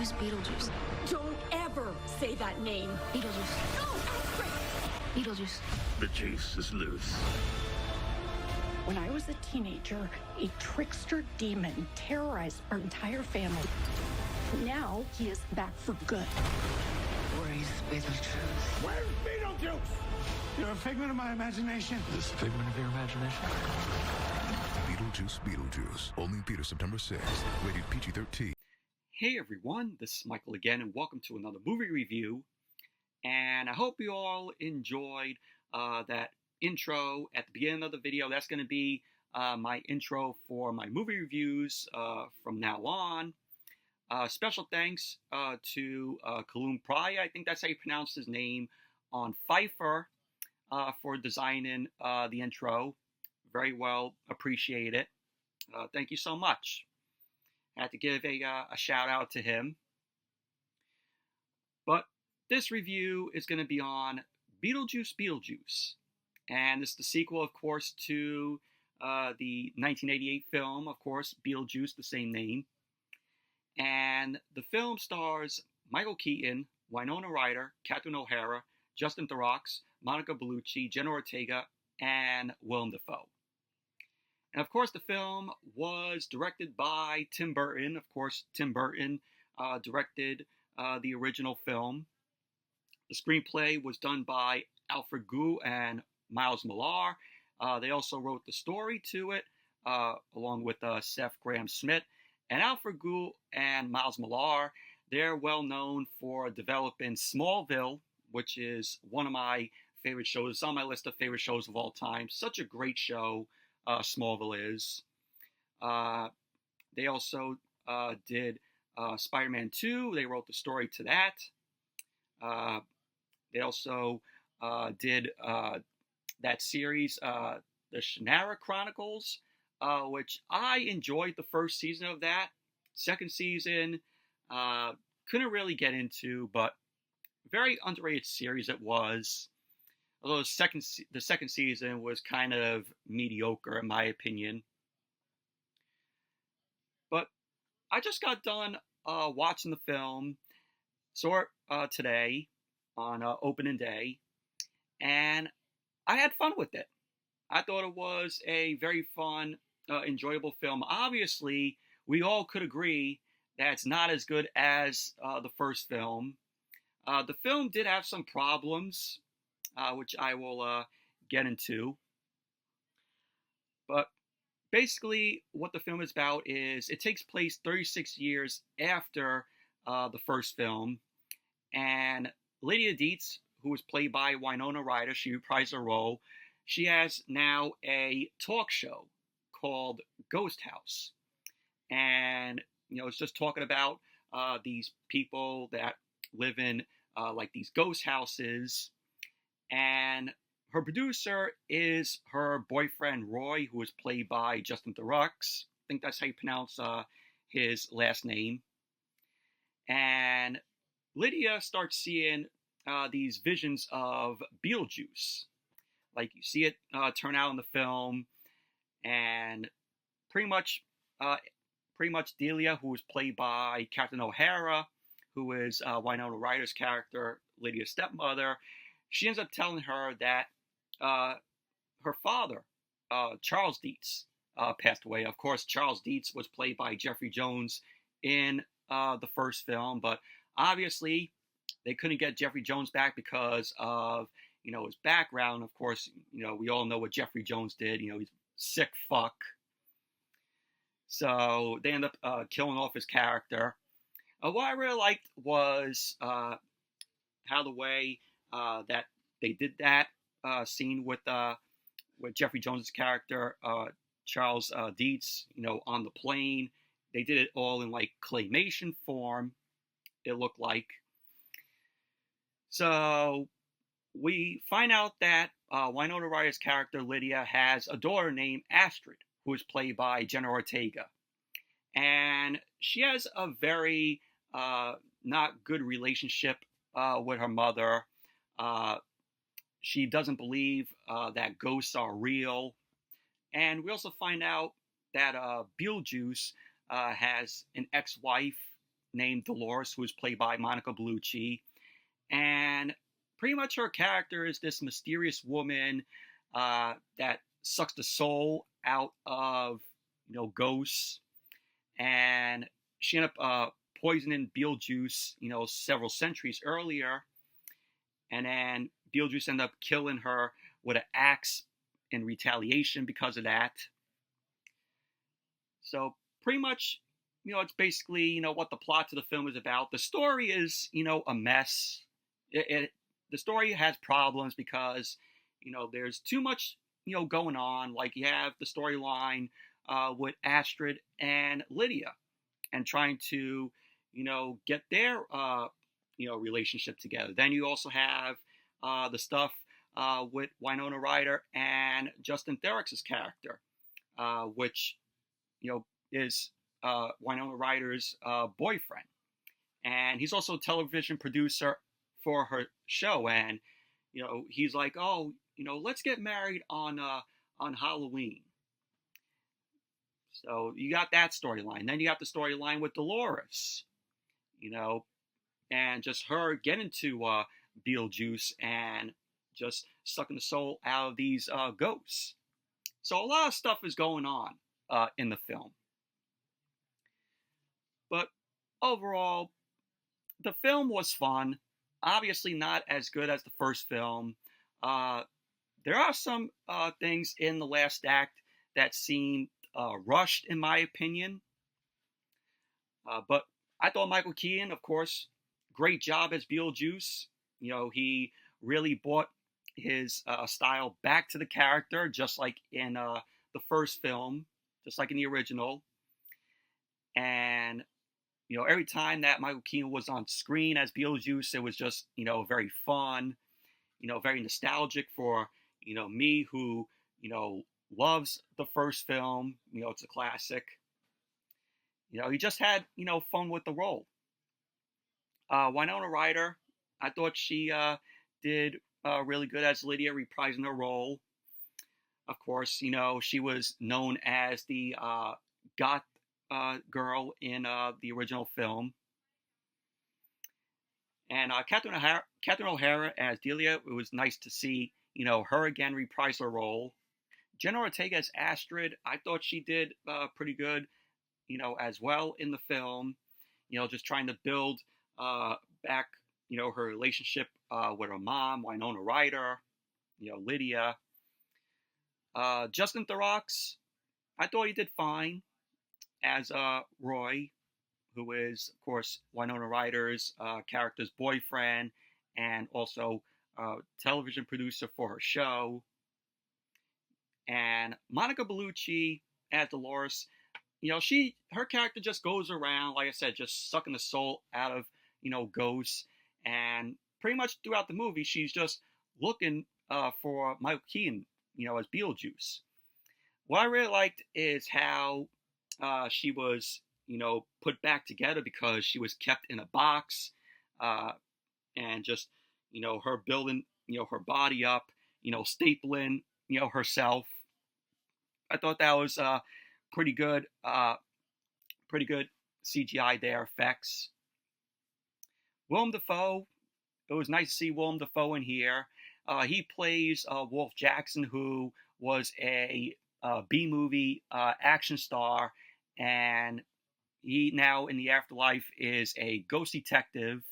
is Beetlejuice. Don't ever say that name. Beetlejuice. No, Alfred! Beetlejuice. The chase is loose. When I was a teenager, a trickster demon terrorized our entire family. Now he is back for good. Where is Beetlejuice? Where's Beetlejuice? You're a figment of my imagination. Is this a figment of your imagination? Beetlejuice Beetlejuice. Only theater September 6th. Rated PG-13. Hey everyone, this is Michael again, and welcome to another movie review. And I hope you all enjoyed that intro at the beginning of the video. That's going to be my intro for my movie reviews from now on. Special thanks to Kalum Praya, I think that's how you pronounce his name, on Pfeiffer for designing the intro. Very well appreciate it. Thank you so much. I had to give a shout out to him. But this review is going to be on Beetlejuice Beetlejuice. And it's the sequel, of course, to the 1988 film, of course, Beetlejuice, the same name. And the film stars Michael Keaton, Winona Ryder, Catherine O'Hara, Justin Theroux, Monica Bellucci, Jenna Ortega, and Willem Dafoe. And of course, the film was directed by Tim Burton. Of course, Tim Burton directed the original film. The screenplay was done by Alfred Gough and Miles Millar. They also wrote the story to it, along with Seth Grahame-Smith. And Alfred Gough and Miles Millar, they're well known for developing Smallville, which is one of my favorite shows. It's on my list of favorite shows of all time. Such a great show. Smallville is. They also did Spider-Man 2. They wrote the story to that. They also did that series, the Shannara Chronicles, which I enjoyed the first season of that. Second season, couldn't really get into, but very underrated series it was. Although the second season was kind of mediocre in my opinion. But I just got done watching the film today on opening day, and I had fun with it. I thought it was a very fun, enjoyable film. Obviously, we all could agree that it's not as good as the first film. The film did have some problems, which I will get into. But basically, what the film is about is it takes place 36 years after the first film. And Lydia Dietz, who was played by Winona Ryder, she reprised her role. She has now a talk show called Ghost House. And, it's just talking about these people that live in like these ghost houses. And her producer is her boyfriend, Roy, who is played by Justin Theroux. I think that's how you pronounce his last name. And Lydia starts seeing these visions of Beetlejuice. Like, you see it turn out in the film. And pretty much Delia, who is played by Catherine O'Hara, who is Winona Ryder's character, Lydia's stepmother, she ends up telling her that her father, Charles Dietz, passed away. Of course, Charles Dietz was played by Jeffrey Jones in the first film, but obviously they couldn't get Jeffrey Jones back because of, his background. Of course, we all know what Jeffrey Jones did. He's a sick fuck. So they end up killing off his character. What I really liked was how the way that they did that scene with Jeffrey Jones' character, Charles Dietz, on the plane. They did it all in like claymation form, it looked like. So we find out that Winona Ryder's character, Lydia, has a daughter named Astrid, who is played by Jenna Ortega. And she has a very not good relationship with her mother. She doesn't believe that ghosts are real. And we also find out that Beetlejuice has an ex-wife named Dolores, who is played by Monica Bellucci. And pretty much her character is this mysterious woman that sucks the soul out of, ghosts. And she ended up poisoning Beetlejuice, several centuries earlier. And then Beetlejuice ended up killing her with an axe in retaliation because of that. So pretty much, it's basically, what the plot to the film is about. The story is, a mess. The story has problems because, there's too much, going on. Like you have the storyline with Astrid and Lydia and trying to, get their, relationship together. Then you also have the stuff with Winona Ryder and Justin Theroux's character, which, is Winona Ryder's boyfriend. And he's also a television producer for her show. And, he's like, oh, let's get married on Halloween. So you got that storyline. Then you got the storyline with Dolores, and just her getting to Beetlejuice and just sucking the soul out of these ghosts. So a lot of stuff is going on in the film. But overall, the film was fun. Obviously not as good as the first film. There are some things in the last act that seem rushed, in my opinion. But I thought Michael Keaton, of course, great job as Beetlejuice. He really brought his style back to the character, just like in the first film, just like in the original. And, every time that Michael Keaton was on screen as Beetlejuice, it was just, very fun, very nostalgic for, me who, loves the first film. It's a classic. He just had, fun with the role. Winona Ryder, I thought she did really good as Lydia, reprising her role. Of course, she was known as the goth girl in the original film. And Catherine O'Hara as Delia, it was nice to see, her again reprise her role. Jenna Ortega as Astrid, I thought she did pretty good, as well in the film. Just trying to build back, her relationship with her mom, Winona Ryder, Lydia. Justin Theroux, I thought he did fine as Roy, who is, of course, Winona Ryder's character's boyfriend and also television producer for her show. And Monica Bellucci as Dolores, her character just goes around, like I said, just sucking the soul out of, ghosts. And pretty much throughout the movie, she's just looking for Michael Keaton, as Beetlejuice. What I really liked is how she was, put back together because she was kept in a box, and just, her building, her body up, stapling, herself. I thought that was pretty good CGI there, effects. Willem Dafoe, it was nice to see Willem Dafoe in here. He plays Wolf Jackson, who was a B-movie action star, and he now in the afterlife is a ghost detective.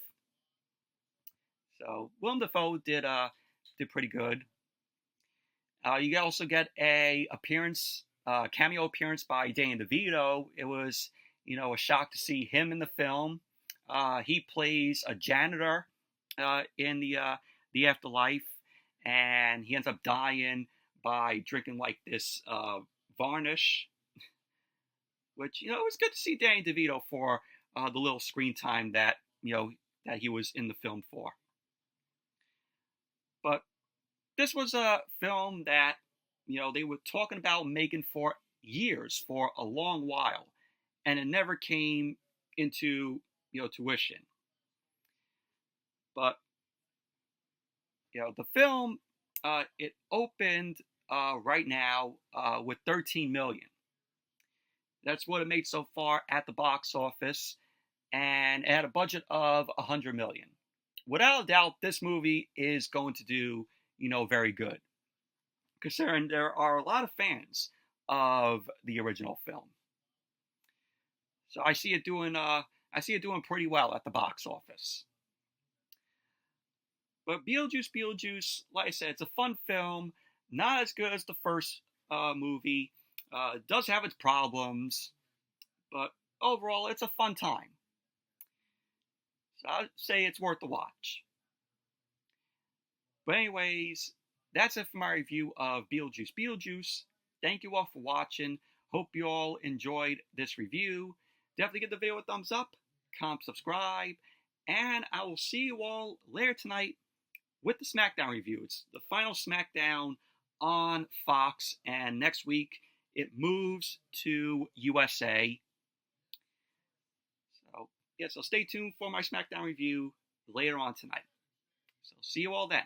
So Willem Dafoe did pretty good. You also get a cameo appearance by Danny DeVito. It was, a shock to see him in the film. He plays a janitor in the afterlife, and he ends up dying by drinking like this varnish, which, it was good to see Danny DeVito for the little screen time that, that he was in the film for. But this was a film that, they were talking about making for years, for a long while, and it never came into, tuition. But, the film, it opened right now with 13 million. That's what it made so far at the box office. and it had a budget of $100 million. Without a doubt, this movie is going to do, very good, considering there are a lot of fans of the original film. So I see it doing pretty well at the box office. But Beetlejuice, like I said, it's a fun film. Not as good as the first movie. It does have its problems, but overall, it's a fun time. So I'd say it's worth the watch. But anyways, that's it for my review of Beetlejuice. Thank you all for watching. Hope you all enjoyed this review. Definitely give the video a thumbs up, comment, subscribe, and I will see you all later tonight with the SmackDown review. It's the final SmackDown on Fox, and next week it moves to USA. So stay tuned for my SmackDown review later on tonight. So see you all then.